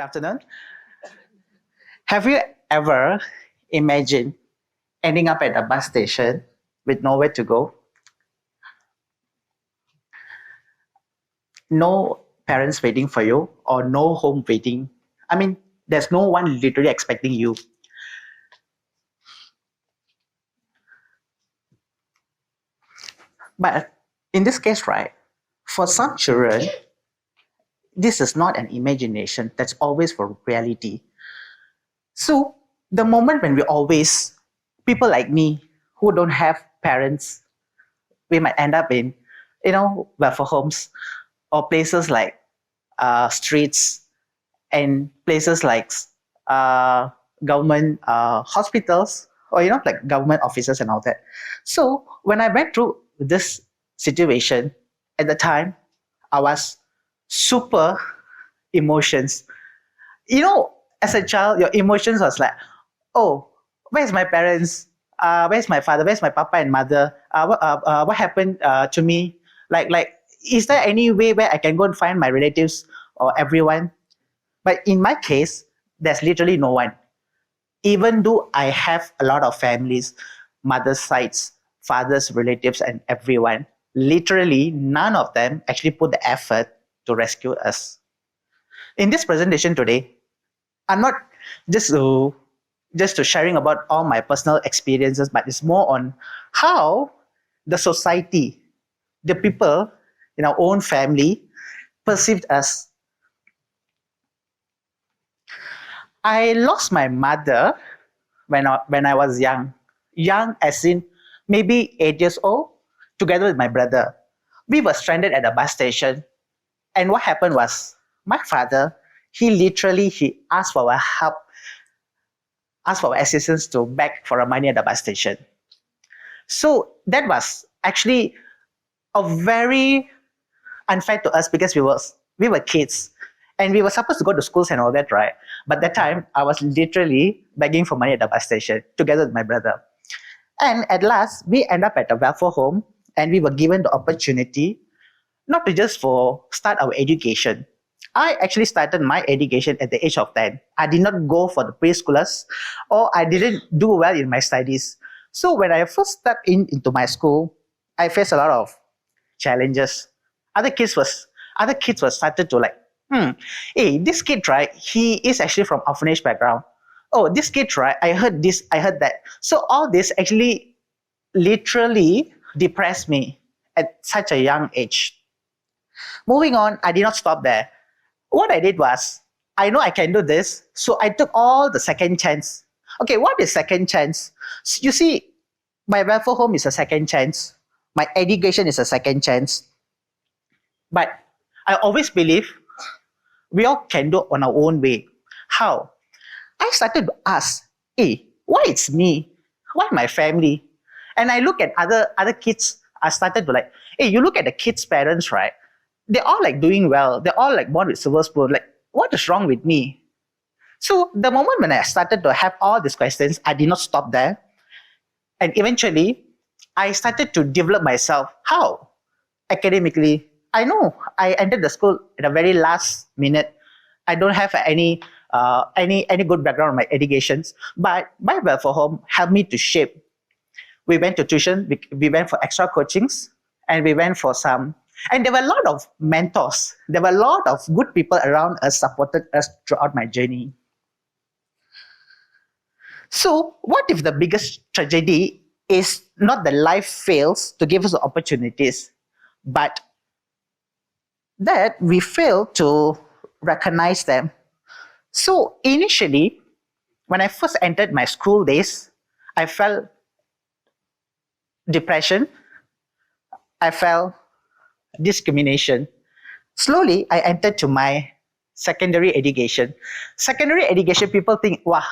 afternoon. Have you ever imagined ending up at a bus station with nowhere to go? No parents waiting for you or no home waiting. I mean, there's no one literally expecting you. But in this case, right, for some children, this is not an imagination, that's always for reality. So the moment when we always, people like me who don't have parents, we might end up in, welfare homes or places like streets and places like uh, government hospitals or like government offices and all that. So when I went through this situation at the time, I was super emotions. As a child, your emotions was like, oh, where's my parents? Where's my father? Where's my papa and mother? What happened to me? Like, is there any way where I can go and find my relatives or everyone? But in my case, there's literally no one. Even though I have a lot of families, mother's sides, father's relatives, and everyone, literally none of them actually put the effort to rescue us. In this presentation today, I'm not just to sharing about all my personal experiences, but it's more on how the society, the people in our own family perceived us. I lost my mother when I was young. Young as in maybe 8 years old, together with my brother. We were stranded at a bus station. And what happened was my father, he asked for our help, asked for our assistance to beg for our money at the bus station. So that was actually a very unfair to us because we were kids and we were supposed to go to schools and all that, right? But that time I was literally begging for money at the bus station together with my brother. And at last we end up at a welfare home and we were given the opportunity not to just for start our education. I actually started my education at the age of 10. I did not go for the preschoolers or I didn't do well in my studies. So when I first stepped into my school, I faced a lot of challenges. Other kids were started to like, hey, this kid, right, he is actually from orphanage background. Oh, this kid, right, I heard this, I heard that. So all this actually literally depressed me at such a young age. Moving on, I did not stop there. What I did was, I know I can do this, so I took all the second chance. Okay, what is second chance? You see, my welfare home is a second chance. My education is a second chance. But I always believe we all can do it on our own way. How? I started to ask, hey, why it's me? Why my family? And I look at other kids. I started to like, hey, you look at the kids' parents, right? They're all like doing well. They're all like born with silver spoon. Like, what is wrong with me? So the moment when I started to have all these questions, I did not stop there. And eventually, I started to develop myself. How? Academically. I know I entered the school at the very last minute. I don't have any good background on my educations, but my welfare home helped me to shape. We went to tuition, we went for extra coachings, and we went for some. And there were a lot of mentors. There were a lot of good people around us, supported us throughout my journey. So what if the biggest tragedy is not the life fails to give us the opportunities, but that we fail to recognize them? So initially, when I first entered my school days, I felt depression. I felt discrimination. Slowly, I entered to my secondary education. Secondary education, people think, wow,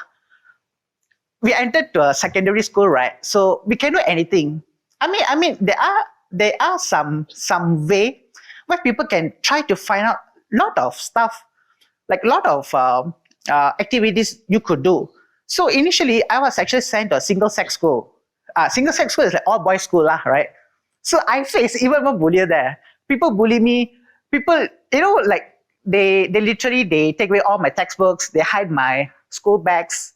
we entered to a secondary school, right? So we can do anything. I mean, there are some way where people can try to find out a lot of stuff, like a lot of activities you could do. So initially, I was actually sent to a single-sex school. Single-sex school is like all boys school, right? So I faced even more bully there. People bully me. People, like they literally they take away all my textbooks, they hide my school bags.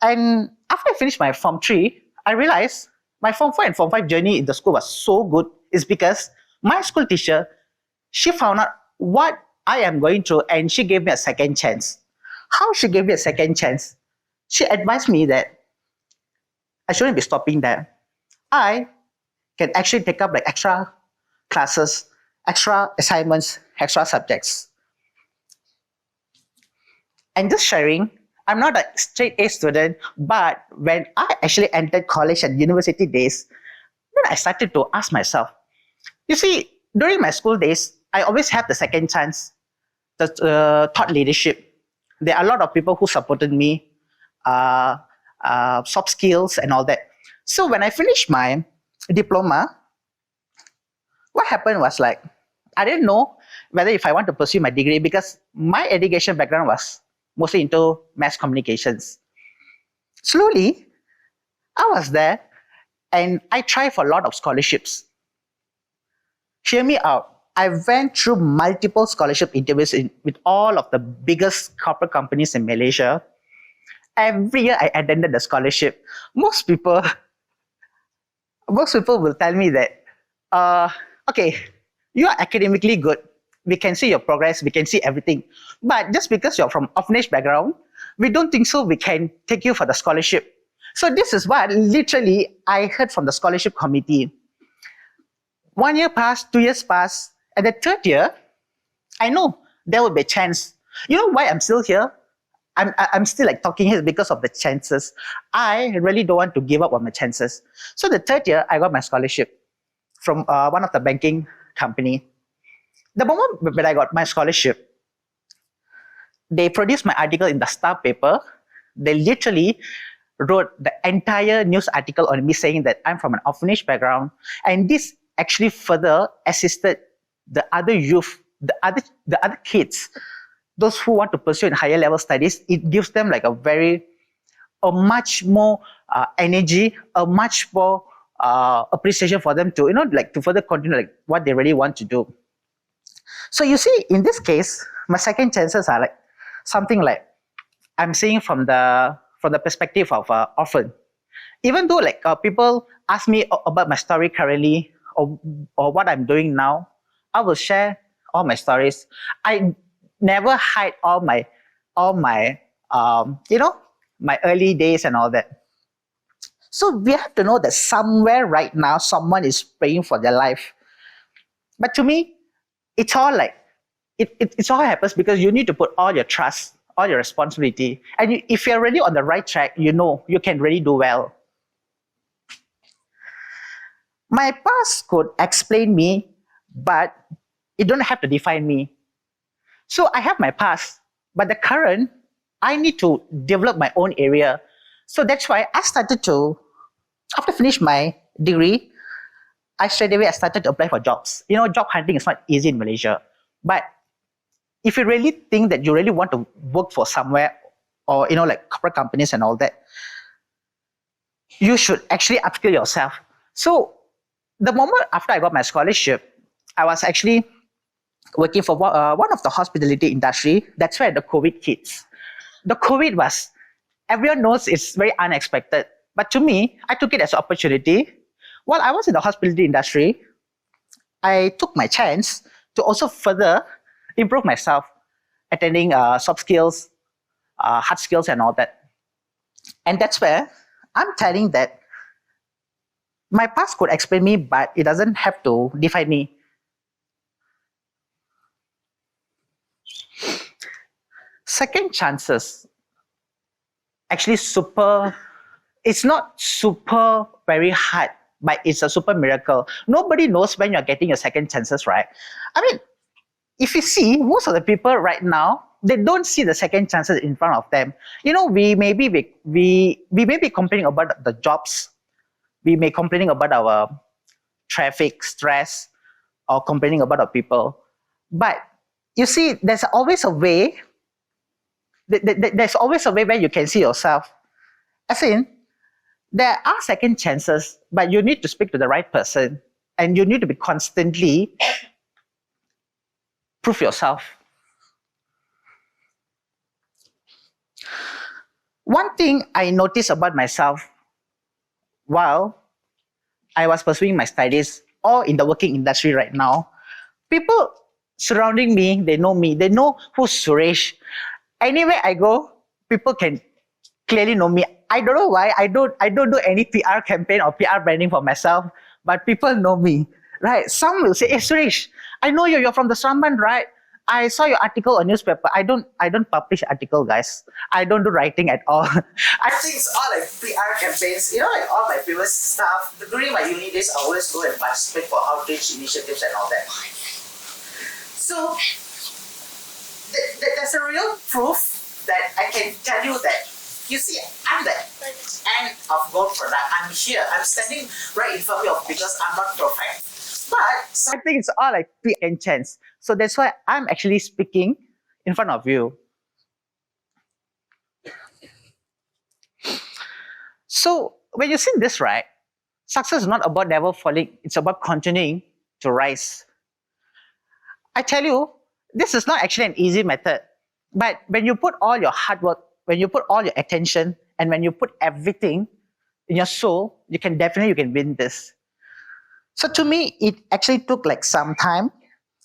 And after I finished my Form 3, I realized my Form 4 and Form 5 journey in the school was so good is because my school teacher, she found out what I am going through and she gave me a second chance. How she gave me a second chance? She advised me that I shouldn't be stopping there. I can actually take up like extra classes, extra assignments, extra subjects. And just sharing, I'm not a straight A student, but when I actually entered college and university days, then I started to ask myself, you see, during my school days, I always had the second chance, the thought leadership. There are a lot of people who supported me, soft skills and all that. So when I finished my diploma, what happened was like, I didn't know whether if I want to pursue my degree because my education background was mostly into mass communications. Slowly, I was there and I tried for a lot of scholarships. Hear me out. I went through multiple scholarship interviews with all of the biggest corporate companies in Malaysia. Every year I attended the scholarship. Most people will tell me that, okay, you are academically good. We can see your progress. We can see everything. But just because you're from orphanage background, we don't think so we can take you for the scholarship. So this is what literally I heard from the scholarship committee. 1 year passed, 2 years passed, and the third year, I know there will be a chance. You know why I'm still here? I'm still like talking here because of the chances. I really don't want to give up on my chances. So the third year, I got my scholarship from one of the banking company. The moment when I got my scholarship, they produced my article in the Star paper. They literally wrote the entire news article on me saying that I'm from an orphanage background. And this actually further assisted the other youth, the other kids, those who want to pursue in higher level studies. It gives them like a much more energy, a much more appreciation for them to, like to further continue like what they really want to do. So you see, in this case, my second chances are like something like I'm seeing from the perspective of orphan. Even though like people ask me about my story currently or what I'm doing now, I will share all my stories. I never hide all my my early days and all that. So we have to know that somewhere right now someone is praying for their life. But to me, it's all like it all happens because you need to put all your trust, all your responsibility, and if you're really on the right track, you know you can really do well. My past could explain me, but it don't have to define me. So I have my past, but the current, I need to develop my own area. So that's why I started to, after finish my degree, I started to apply for jobs. Job hunting is not easy in Malaysia. But if you really think that you really want to work for somewhere or, like corporate companies and all that, you should actually upskill yourself. So the moment after I got my scholarship, I was actually working for one of the hospitality industry. That's where the COVID hits. The COVID was, everyone knows it's very unexpected. But to me, I took it as an opportunity. While I was in the hospitality industry, I took my chance to also further improve myself, attending soft skills, hard skills and all that. And that's where I'm telling that my past could explain me, but it doesn't have to define me. Second chances, actually it's not super very hard, but it's a super miracle. Nobody knows when you're getting your second chances, right? I mean, if you see, most of the people right now, they don't see the second chances in front of them. We may be complaining about the jobs. We may complaining about our traffic stress or complaining about our people. But you see, there's always a way where you can see yourself. As in, there are second chances, but you need to speak to the right person and you need to be constantly prove yourself. One thing I noticed about myself while I was pursuing my studies or in the working industry right now, people surrounding me, they know me, they know who's Suresh. Anywhere I go, people can clearly know me. I don't know why. I don't do any PR campaign or PR branding for myself, but people know me. Right? Some will say, "Hey Suresh, I know you. You're from the Seremban, right? I saw your article on newspaper. I don't publish article, guys. I don't do writing at all. I think it's all like PR campaigns. Like all my previous stuff. During my uni days, I always go and participate for outreach initiatives and all that. So there's a real proof that I can tell you that, you see, I'm the end of gold product. I'm here. I'm standing right in front of you because I'm not perfect. But I think it's all like and chance. So that's why I'm actually speaking in front of you. So when you see this, right, success is not about never falling. It's about continuing to rise. I tell you, this is not actually an easy method. But when you put all your hard work, when you put all your attention, and when you put everything in your soul, you can win this. So to me, it actually took like some time.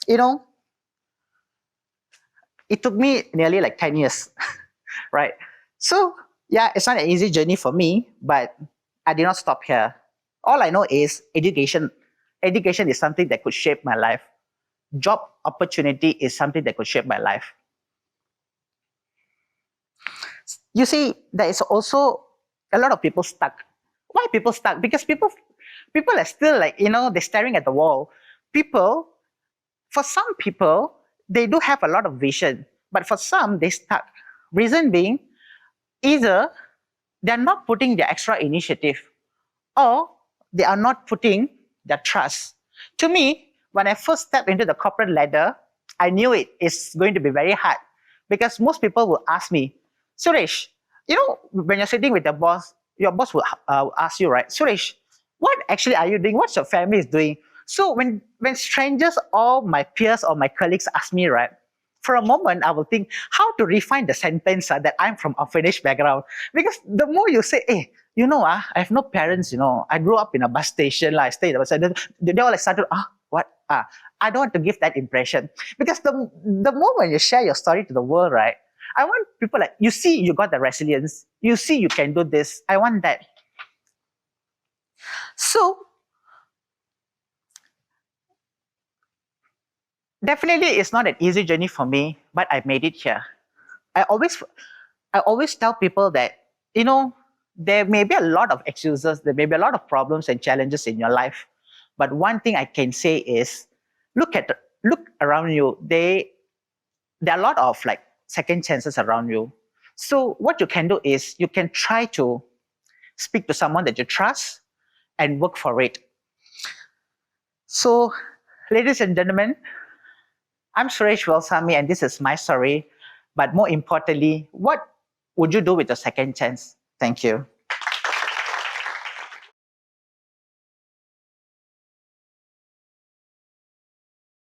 It took me nearly like 10 years, right? So yeah, it's not an easy journey for me, but I did not stop here. All I know is education. Education is something that could shape my life. Job opportunity is something that could shape my life. You see, there is also a lot of people stuck. Why people stuck? Because people are still like, they're staring at the wall. For some people, they do have a lot of vision, but for some, they stuck. Reason being, either they're not putting their extra initiative or they are not putting their trust. To me, when I first stepped into the corporate ladder, I knew it is going to be very hard because most people will ask me, Suresh, when you're sitting with your boss will ask you, right, Suresh, what actually are you doing? What's your family is doing? So when strangers or my peers or my colleagues ask me, right, for a moment, I will think how to refine the sentence that I'm from a Finnish background. Because the more you say, hey, I have no parents, I grew up in a bus station, I stayed in a bus station, they all like started, what? I don't want to give that impression. Because the moment you share your story to the world, right, I want people like, you see, you got the resilience. You see, you can do this. I want that. So, definitely it's not an easy journey for me, but I made it here. I always tell people that, there may be a lot of excuses, there may be a lot of problems and challenges in your life. But one thing I can say is, look around you. There are a lot of like second chances around you. So what you can do is you can try to speak to someone that you trust and work for it. So, ladies and gentlemen, I'm Suresh Velsami and this is my story. But more importantly, what would you do with a second chance? Thank you.